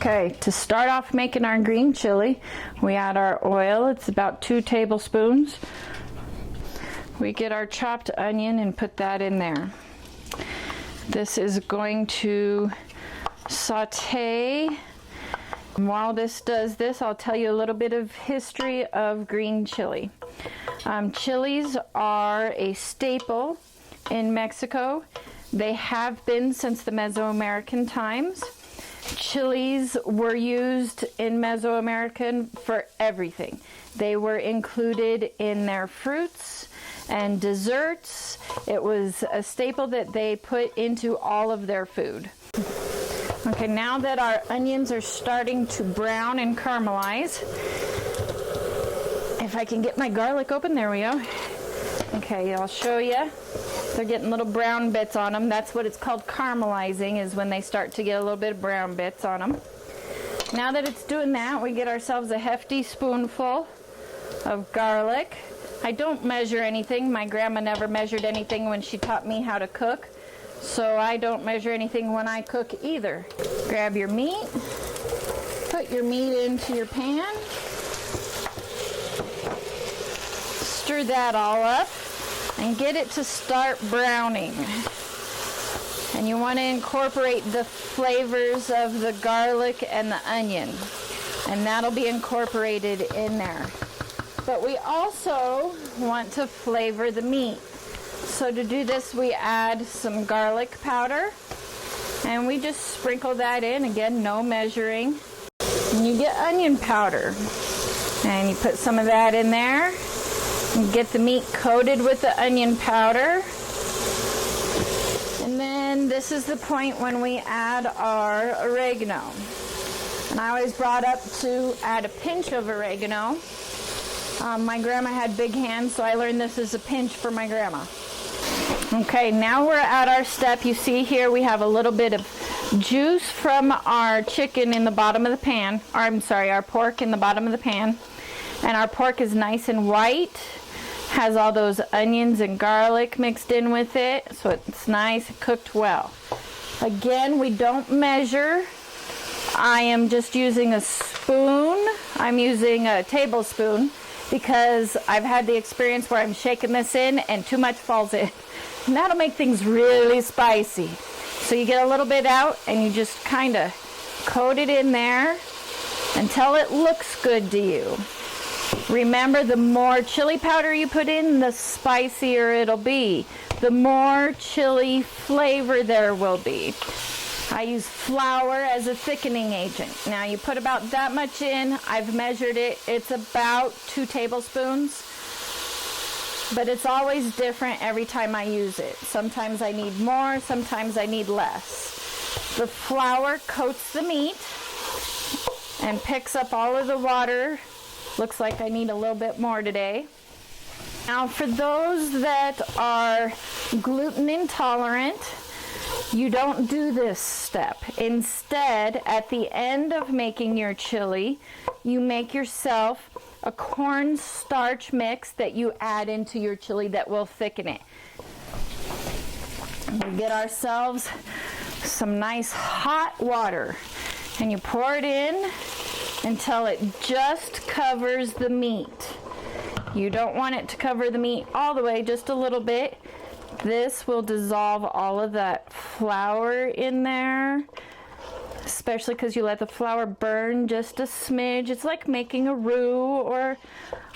Okay, to start off making our green chili, we add our oil. It's about 2 tablespoons. We get our chopped onion and put that in there. This is going to saute. While this does this, I'll tell you a little bit of history of green chili. Chilies are a staple in Mexico. They have been since the Mesoamerican times. Chilies were used in Mesoamerican for everything. They were included in their fruits and desserts. It was a staple that they put into all of their food. Okay, now that our onions are starting to brown and caramelize, if I can get my garlic open, there we go. Okay, I'll show you. They're getting little brown bits on them. That's what it's called, caramelizing, is when they start to get a little bit of brown bits on them. Now that it's doing that, we get ourselves a hefty spoonful of garlic. I don't measure anything. My grandma never measured anything when she taught me how to cook, so I don't measure anything when I cook either. Grab your meat, put your meat into your pan, stir that all up, and get it to start browning. And you want to incorporate the flavors of the garlic and the onion, and that'll be incorporated in there. But we also want to flavor the meat. So to do this, we add some garlic powder, and we just sprinkle that in. Again, no measuring. And you get onion powder, and you put some of that in there. And get the meat coated with the onion powder. And then this is the point when we add our oregano. And I always brought up to add a pinch of oregano. My grandma had big hands, so I learned this is a pinch for my grandma. Okay, now we're at our step. You see here we have a little bit of juice from our chicken in the bottom of the pan. Or, I'm sorry, our pork in the bottom of the pan. And our pork is nice and white. Has all those onions and garlic mixed in with it, so it's nice, cooked well. Again, we don't measure. I am just using a spoon. I'm using a tablespoon because I've had the experience where I'm shaking this in and too much falls in. And that'll make things really spicy. So you get a little bit out and you just kind of coat it in there until it looks good to you. Remember, the more chili powder you put in, the spicier it'll be. The more chili flavor there will be. I use flour as a thickening agent. Now you put about that much in. I've measured it. It's about 2 tablespoons. But it's always different every time I use it. Sometimes I need more, sometimes I need less. The flour coats the meat and picks up all of the water. Looks like I need a little bit more today. Now for those that are gluten intolerant, you don't do this step. Instead, at the end of making your chili, you make yourself a cornstarch mix that you add into your chili that will thicken it. We get ourselves some nice hot water, and you pour it in until it just covers the meat. You don't want it to cover the meat all the way, just a little bit. This will dissolve all of that flour in there, especially because you let the flour burn just a smidge. It's like making a roux or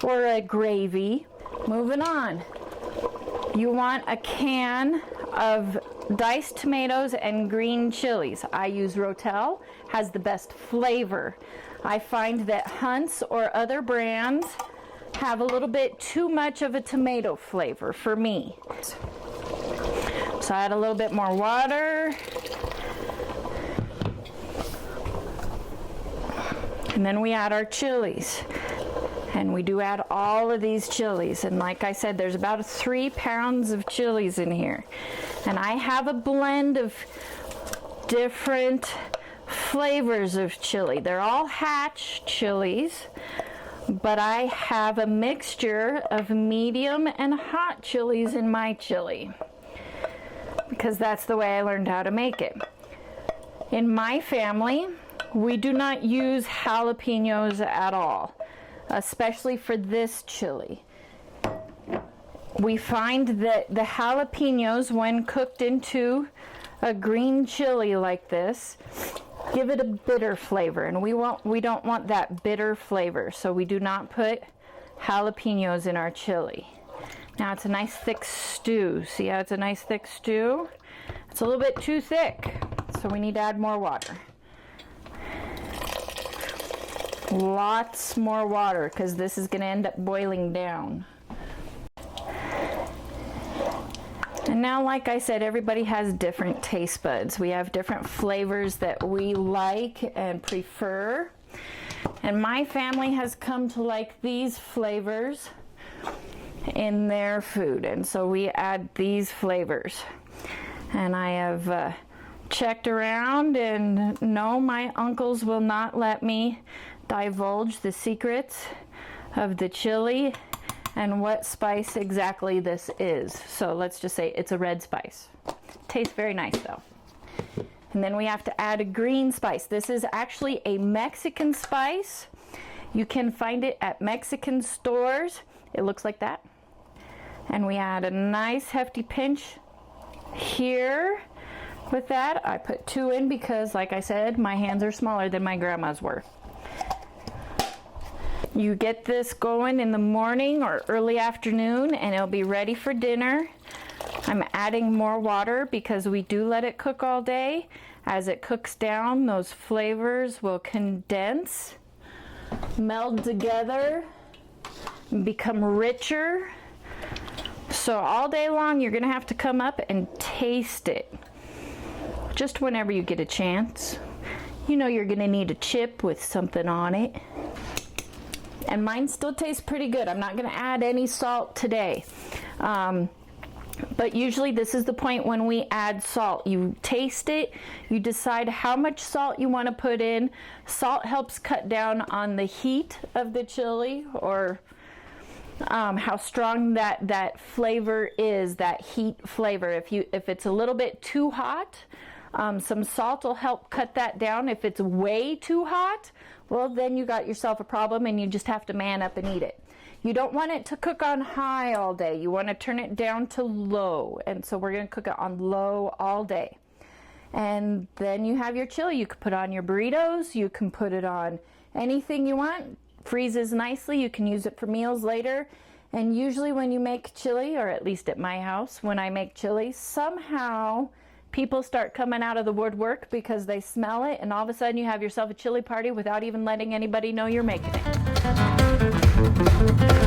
a gravy. Moving on. You want a can of diced tomatoes and green chilies. I use Rotel, has the best flavor. I find that Hunt's or other brands have a little bit too much of a tomato flavor for me. So I add a little bit more water. And then we add our chilies. And we do add all of these chilies. And like I said, there's about 3 pounds of chilies in here. And I have a blend of different flavors of chili. They're all Hatch chilies, but I have a mixture of medium and hot chilies in my chili because that's the way I learned how to make it. In my family, We do not use jalapenos at all, especially for this chili. We find that the jalapenos, when cooked into a green chili like this, give it a bitter flavor, and we don't want that bitter flavor, so we do not put jalapenos in our chili. Now it's a nice thick stew. See how it's a nice thick stew? It's a little bit too thick, so we need to add more water. Lots more water, because this is going to end up boiling down. And now, like I said, everybody has different taste buds. We have different flavors that we like and prefer. And my family has come to like these flavors in their food, and so we add these flavors. And I have checked around, and no, my uncles will not let me divulge the secrets of the chili and what spice exactly this is. So let's just say it's a red spice. Tastes very nice though. And then we have to add a green spice. This is actually a Mexican spice. You can find it at Mexican stores. It looks like that. And we add a nice hefty pinch here. With that, I put 2 in because, like I said, my hands are smaller than my grandma's were. You get this going in the morning or early afternoon, and it'll be ready for dinner. I'm adding more water because we do let it cook all day. As it cooks down, those flavors will condense, meld together, and become richer. So all day long, you're gonna have to come up and taste it. Just whenever you get a chance. You know you're gonna need a chip with something on it. And mine still tastes pretty good. I'm not gonna add any salt today. But usually this is the point when we add salt. You taste it, you decide how much salt you wanna put in. Salt helps cut down on the heat of the chili, or how strong that flavor is, that heat flavor. If it's a little bit too hot, some salt will help cut that down. If it's way too hot, well, then you got yourself a problem and you just have to man up and eat it. You don't want it to cook on high all day. You want to turn it down to low. And so we're going to cook it on low all day. And then you have your chili. You can put on your burritos. You can put it on anything you want. Freezes nicely. You can use it for meals later. And usually when you make chili, or at least at my house, when I make chili, somehow people start coming out of the woodwork because they smell it, and all of a sudden you have yourself a chili party without even letting anybody know you're making it.